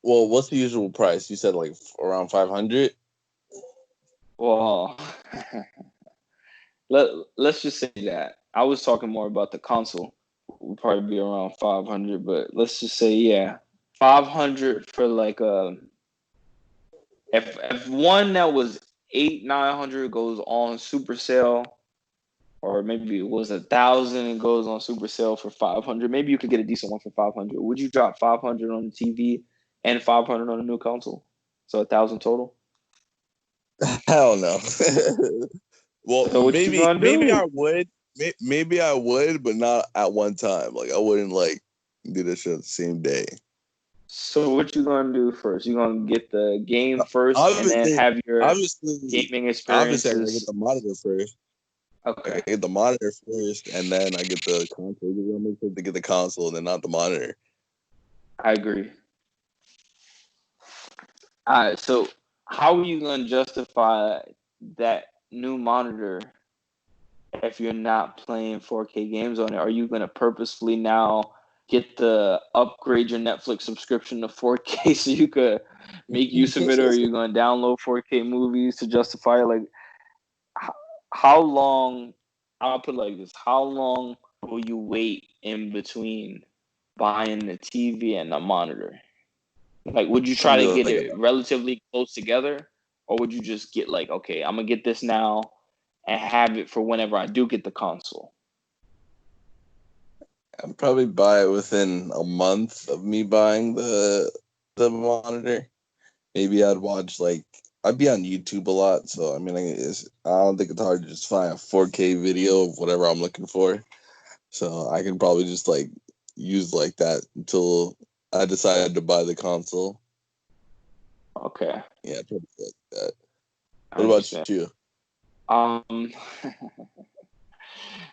Well, what's the usual price? You said like around 500. Well, let's just say that. I was talking more about the console. Would probably be around 500, but let's just say, yeah, 500 for like if one that was 900 goes on super sale, or maybe it was 1,000 and goes on super sale for 500. Maybe you could get a decent one for 500. Would you drop 500 on the TV and 500 on a new console? So 1,000 total. Hell no. Well, So what you gonna maybe do? I would. Maybe I would, but not at one time. Like I wouldn't like do this shit the same day. So what you gonna do first? You gonna get the game first and then Obviously, have your obviously, gaming obviously, I gotta get experiences. the monitor first. I Okay, gotta get the monitor first, and then I get the console. You gotta make sure to get the console and then not the monitor. I agree. All right, so how are you gonna justify that new monitor if you're not playing 4K games on it? Are you gonna purposefully now get the upgrade your Netflix subscription to 4K so you could make use of it, or are you gonna download 4K movies to justify it? Like, how, how long? I'll put it like this: how long will you wait in between buying the TV and the monitor? Like, would you try Probably to get like it relatively close together, or would you just get like, okay, I'm gonna get this now and have it for whenever I do get the console? I'd probably buy it within a month of me buying the monitor. Maybe I'd watch like I'd be on YouTube a lot, so I mean I don't think it's hard to just find a 4K video of whatever I'm looking for. So I can probably just like use like that until I decided to buy the console. Okay, Yeah, probably like that. I What about understand. you? Um,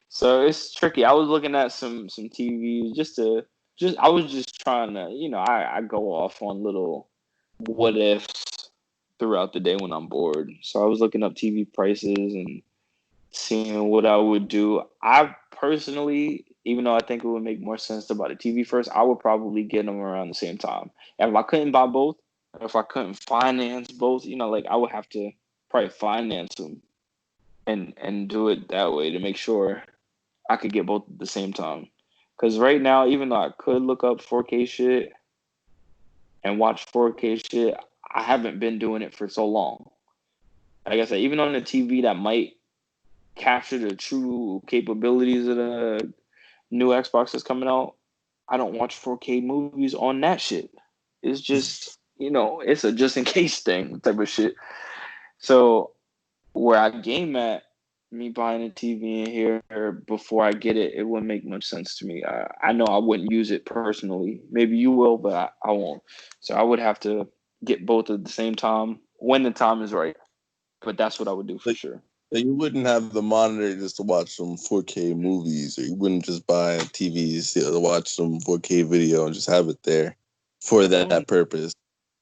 so it's tricky. I was looking at some TVs just I was just trying to, I go off on little what ifs throughout the day when I'm bored. So I was looking up TV prices and seeing what I would do. I personally, even though I think it would make more sense to buy the TV first, I would probably get them around the same time. And if I couldn't buy both, or if I couldn't finance both, like I would have to probably finance them and do it that way to make sure I could get both at the same time. Because right now, even though I could look up 4K shit and watch 4K shit, I haven't been doing it for so long. Like I said, even on the TV that might capture the true capabilities of the new Xbox that's coming out, I don't watch 4K movies on that shit. It's just, it's a just in case thing type of shit. So where I game at, me buying a TV in here before I get it, it wouldn't make much sense to me. I know I wouldn't use it personally. Maybe you will, but I won't. So I would have to get both at the same time when the time is right. But that's what I would do for Like, sure. so you wouldn't have the monitor just to watch some 4K movies, or you wouldn't just buy TVs to watch some 4K video and just have it there for No, that purpose.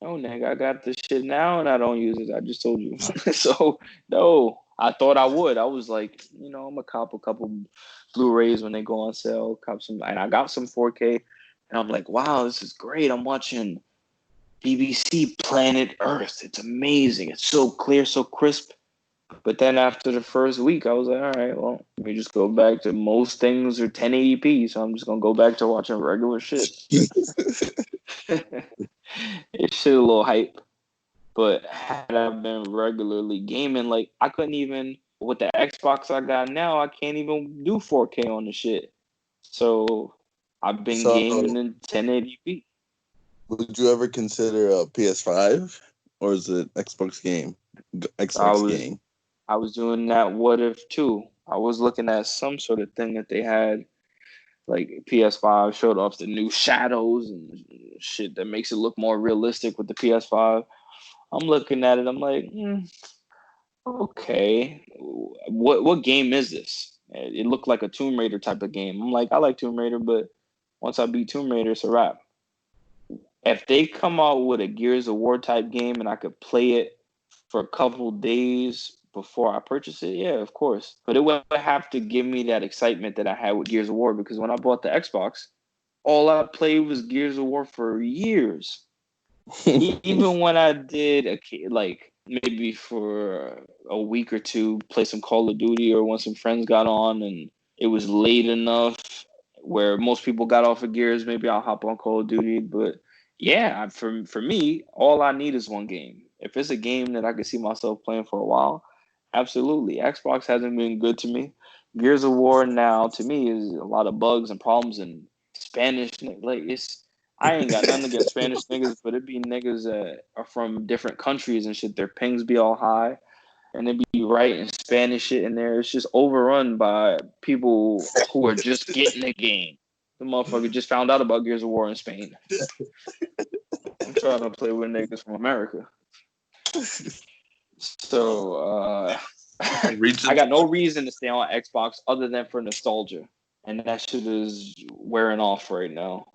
no, nigga, I got this shit now and I don't use it. I just told you. So, no, I thought I would. I was like, I'm gonna cop a couple Blu-rays when they go on sale. Cop some, and I got some 4K, and I'm like, wow, this is great. I'm watching BBC Planet Earth. It's amazing. It's so clear, so crisp. But then after the first week, I was like, all right, well, let me just go back to most things are 1080p, so I'm just gonna go back to watching regular shit. It's shit a little hype. But had I been regularly gaming, like I couldn't even with the Xbox I got now, I can't even do 4K on the shit. So I've been So, gaming in 1080p. would you ever consider a PS5 or is it I Xbox was game? I was doing that what if too. I was looking at some sort of thing that they had like PS5 showed off the new shadows and shit that makes it look more realistic with the PS5. I'm looking at it. I'm like, okay, what game is this? It looked like a Tomb Raider type of game. I'm like, I like Tomb Raider, but once I beat Tomb Raider, it's a wrap. If they come out with a Gears of War type game and I could play it for a couple days before I purchase it, yeah, of course. But it would have to give me that excitement that I had with Gears of War because when I bought the Xbox, all I played was Gears of War for years. Even when I did like maybe for a week or two play some Call of Duty or when some friends got on and it was late enough where most people got off of Gears, maybe I'll hop on Call of Duty. But yeah, for me, all I need is one game. If it's a game that I can see myself playing for a while, absolutely. Xbox hasn't been good to me. Gears of War now to me is a lot of bugs and problems and Spanish. Like I ain't got nothing against Spanish niggas, but it be niggas that are from different countries and shit. Their pings be all high, and they be writing Spanish shit in there. It's just overrun by people who are just getting the game. The motherfucker just found out about Gears of War in Spain. I'm trying to play with niggas from America. So I got no reason to stay on Xbox other than for nostalgia, and that shit is wearing off right now.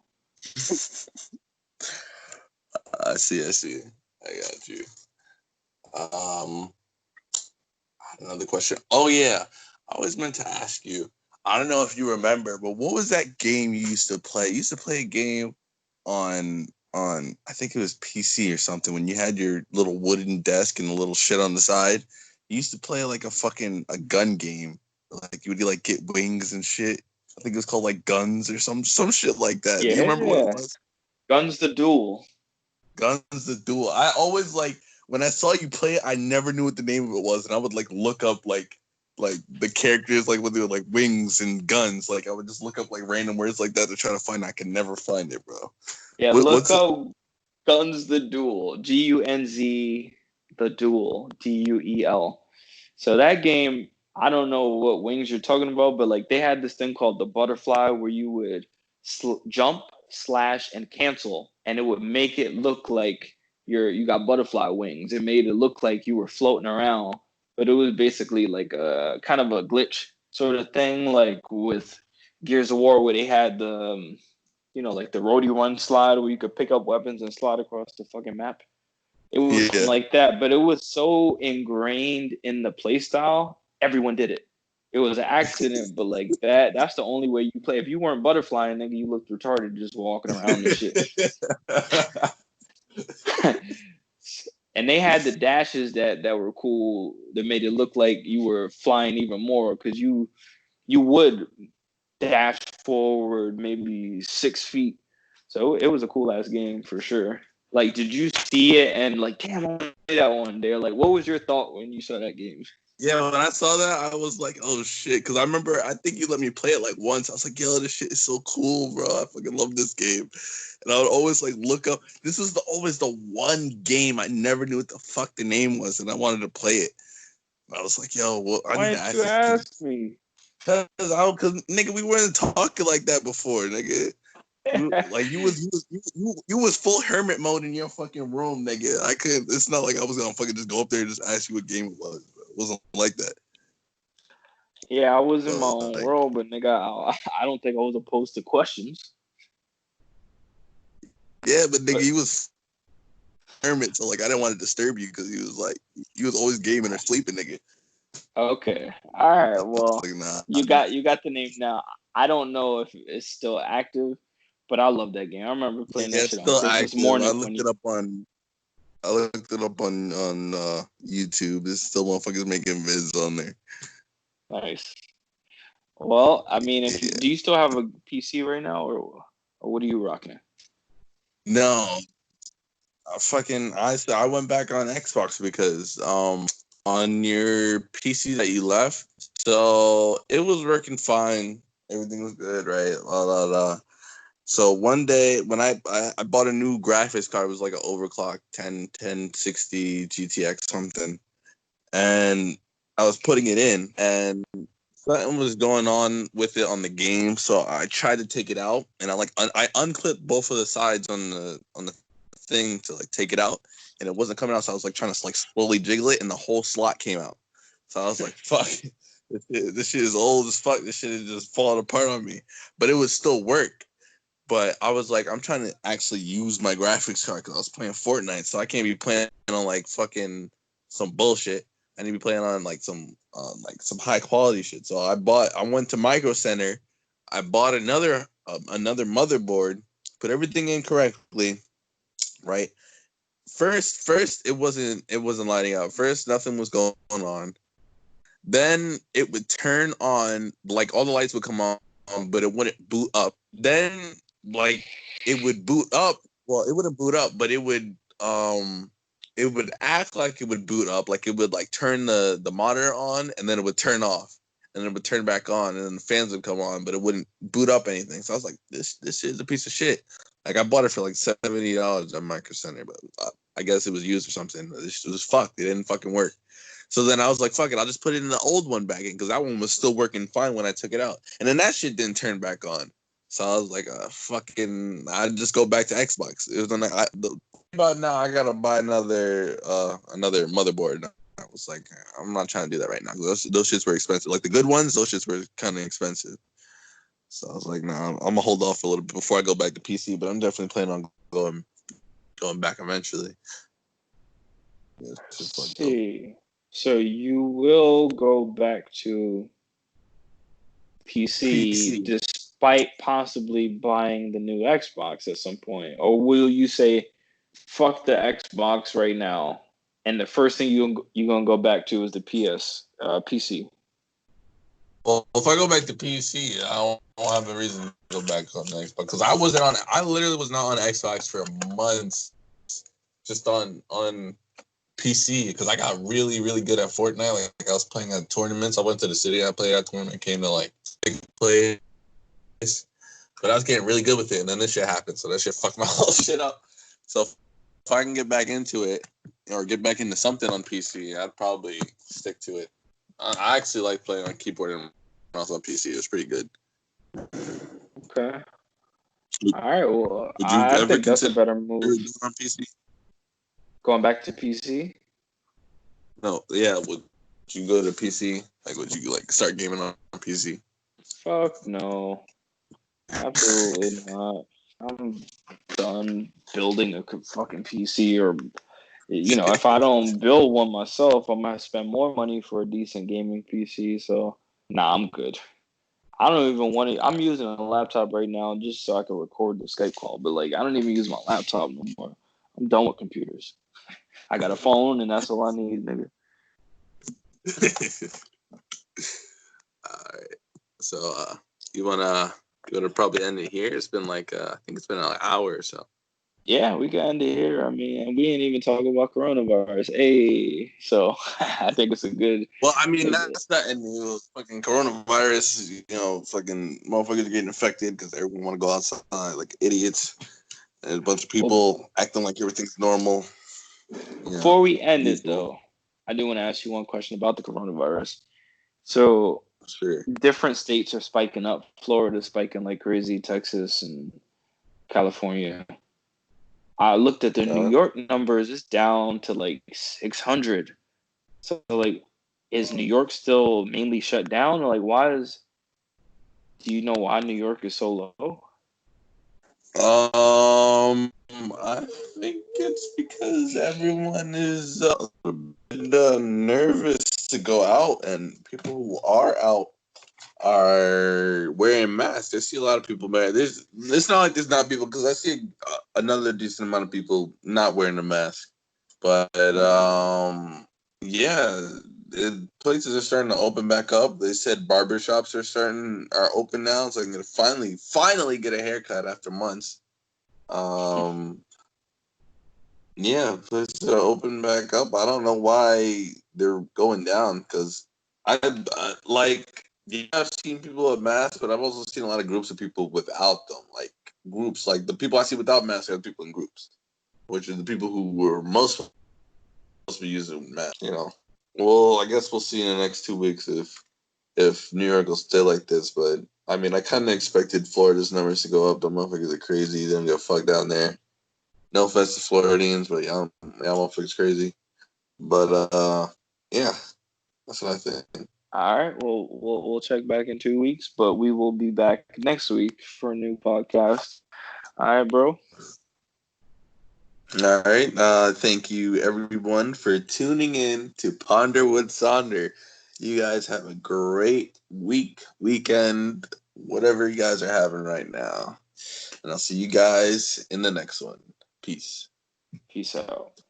I see. I got you. Um, Another question. Oh yeah, I was meant to ask you. I don't know if you remember, but what was that game you used to play? You used to play a game on I think it was PC or something when you had your little wooden desk and the little shit on the side. You used to play like a gun game. Like you would like get wings and shit. I think it was called like Guns or some shit like that. Do you remember what it Yeah, was? Guns the Duel. Guns the Duel. I always like when I saw you play it, I never knew what the name of it was, and I would like look up like the characters like when they were like wings and guns. Like I would just look up like random words like that to try to find. I can never find it, bro. Yeah, look What's it? up Guns the Duel. Gunz the Duel. Duel. So that game, I don't know what wings you're talking about, but like they had this thing called the butterfly where you would jump, slash, and cancel, and it would make it look like you got butterfly wings. It made it look like you were floating around, but it was basically like a kind of a glitch sort of thing, like with Gears of War where they had the like the roadie run slide where you could pick up weapons and slide across the fucking map. It was something Yeah. like that, but it was so ingrained in the play style, everyone did it. It was an accident, but like that's the only way you play. If you weren't butterflying, nigga, you looked retarded just walking around and shit. And they had the dashes that were cool that made it look like you were flying even more because you would dash forward maybe 6 feet. So it was a cool ass game for sure. Like, did you see it and like, damn, I want to play that one day? Like, what was your thought when you saw that game? Yeah, when I saw that, I was like, "Oh shit!" Because I remember, I think you let me play it like once. I was like, "Yo, this shit is so cool, bro! I fucking love this game." And I would always like look up. This was always the one game I never knew what the fuck the name was, and I wanted to play it. And I was like, "Yo, well, I need Why to didn't ask you this kid." ask me? Cause nigga, we weren't talking like that before, nigga. Like you was full hermit mode in your fucking room, nigga. I couldn't. It's not like I was gonna fucking just go up there and just ask you what game it was. It wasn't like that. Yeah, I was in my own Like, world, but nigga, I don't think I was opposed to questions. yeah, but nigga, But he was hermit, so like I didn't want to disturb you because he was always gaming or sleeping, nigga. okay, all right. Well, Like nah, you got the name now. I don't know if it's still active, but I love that game. I remember yeah, playing that it's shit on still Christmas active. I morning when looked you it up on. I looked it up on YouTube. There's still motherfuckers making vids on there. Nice. Well, I mean, Yeah. do you still have a PC right now, or what are you rocking? No, I went back on Xbox because on your PC that you left, so it was working fine. Everything was good, right? La la la. So one day when I bought a new graphics card, it was like an overclock 1060 GTX something, and I was putting it in, and something was going on with it on the game. So I tried to take it out, and I unclipped both of the sides on the thing to like take it out, and it wasn't coming out. So I was like trying to like slowly jiggle it, and the whole slot came out. So I was like, "Fuck, this shit is old as fuck. This shit is just falling apart on me." But it would still work. But I was like, I'm trying to actually use my graphics card because I was playing Fortnite, so I can't be playing on like fucking some bullshit. I need to be playing on like some high quality shit. So I went to Micro Center, I bought another motherboard, put everything in correctly, right? First it wasn't lighting up. First nothing was going on. Then it would turn on, like all the lights would come on, but it wouldn't boot up. Then like it would boot up. Well, it wouldn't boot up, but it would act like it would boot up, like it would like turn the monitor on and then it would turn off. And then it would turn back on and then the fans would come on, but it wouldn't boot up anything. So I was like, this shit is a piece of shit. Like I bought it for like $70 at Micro Center, but I guess it was used or something. It was fucked. It didn't fucking work. So then I was like, fuck it, I'll just put it in the old one back in because that one was still working fine when I took it out. And then that shit didn't turn back on. So I was like, I just go back to Xbox. It was on about now I gotta buy another motherboard. I was like, I'm not trying to do that right now. Those shits were expensive. Like the good ones, those shits were kind of expensive. So I was like, nah, I'm gonna hold off a little bit before I go back to PC. But I'm definitely planning on going back eventually. Yeah, it's just like dope. See, so you will go back to PC PC. despite possibly buying the new Xbox at some point, or will you say, "Fuck the Xbox right now," and the first thing you gonna go back to is the PC? Well, if I go back to PC, I don't have a reason to go back on Xbox because I literally was not on Xbox for months, just on PC because I got really really good at Fortnite. Like I was playing at tournaments. I went to the city. I played at tournament. Came to like big place, but I was getting really good with it. And then this shit happened, so that shit fucked my whole shit up. So if I can get back into it or get back into something on PC, I'd probably stick to it. I actually like playing on keyboard and mouse on PC. It's pretty good. Okay. All right. Well, Would you I ever think that's a consider better doing move. it on PC? Going back to PC. No, yeah. Would you go to PC? Like, would you like start gaming on PC? Fuck no. Absolutely not. I'm done building a fucking PC, or if I don't build one myself, I might spend more money for a decent gaming PC. So, nah, I'm good. I don't even want to. I'm using a laptop right now just so I can record the Skype call, but like I don't even use my laptop no more. I'm done with computers. I got a phone, and that's all I need, nigga. All right. So, you wanna probably end it here? It's been like I think it's been an hour or so. Yeah, we got into here. I mean, we ain't even talking about coronavirus. Hey, so I think it's a good. Well, I mean that's not new. Fucking coronavirus. Fucking motherfuckers are getting infected because everyone want to go outside like idiots. There's a bunch of Well, people acting like everything's normal. before we end it, Usual. though, I do want to ask you one question about the coronavirus. So, Sure. different states are spiking up. Florida's spiking like crazy, Texas and California. I looked at the New York numbers, it's down to like 600. So, like, is New York still mainly shut down? Or, like, do you know why New York is so low? I think it's because everyone is a bit nervous to go out, and people who are out are wearing masks. I see a lot of people, man. It's not like there's not people because I see another decent amount of people not wearing a mask. But yeah, places are starting to open back up. They said barbershops are open now, so I can finally get a haircut after months. Yeah, places are open back up. I don't know why they're going down because I've seen people with masks, but I've also seen a lot of groups of people without them. Like groups, like the people I see without masks are the people in groups, which are the people who were most supposed to be using masks. Well, I guess we'll see in the next 2 weeks if New York will stay like this. But I mean, I kind of expected Florida's numbers to go up. The motherfuckers are crazy. They don't get fucked down there. No offense to Floridians, but y'all motherfuckers crazy. But yeah, that's what I think. All right. Well, we'll check back in 2 weeks, but we will be back next week for a new podcast. All right, bro. All right. Thank you everyone for tuning in to Ponder with Sonder. You guys have a great weekend, whatever you guys are having right now. And I'll see you guys in the next one. Peace. Peace out.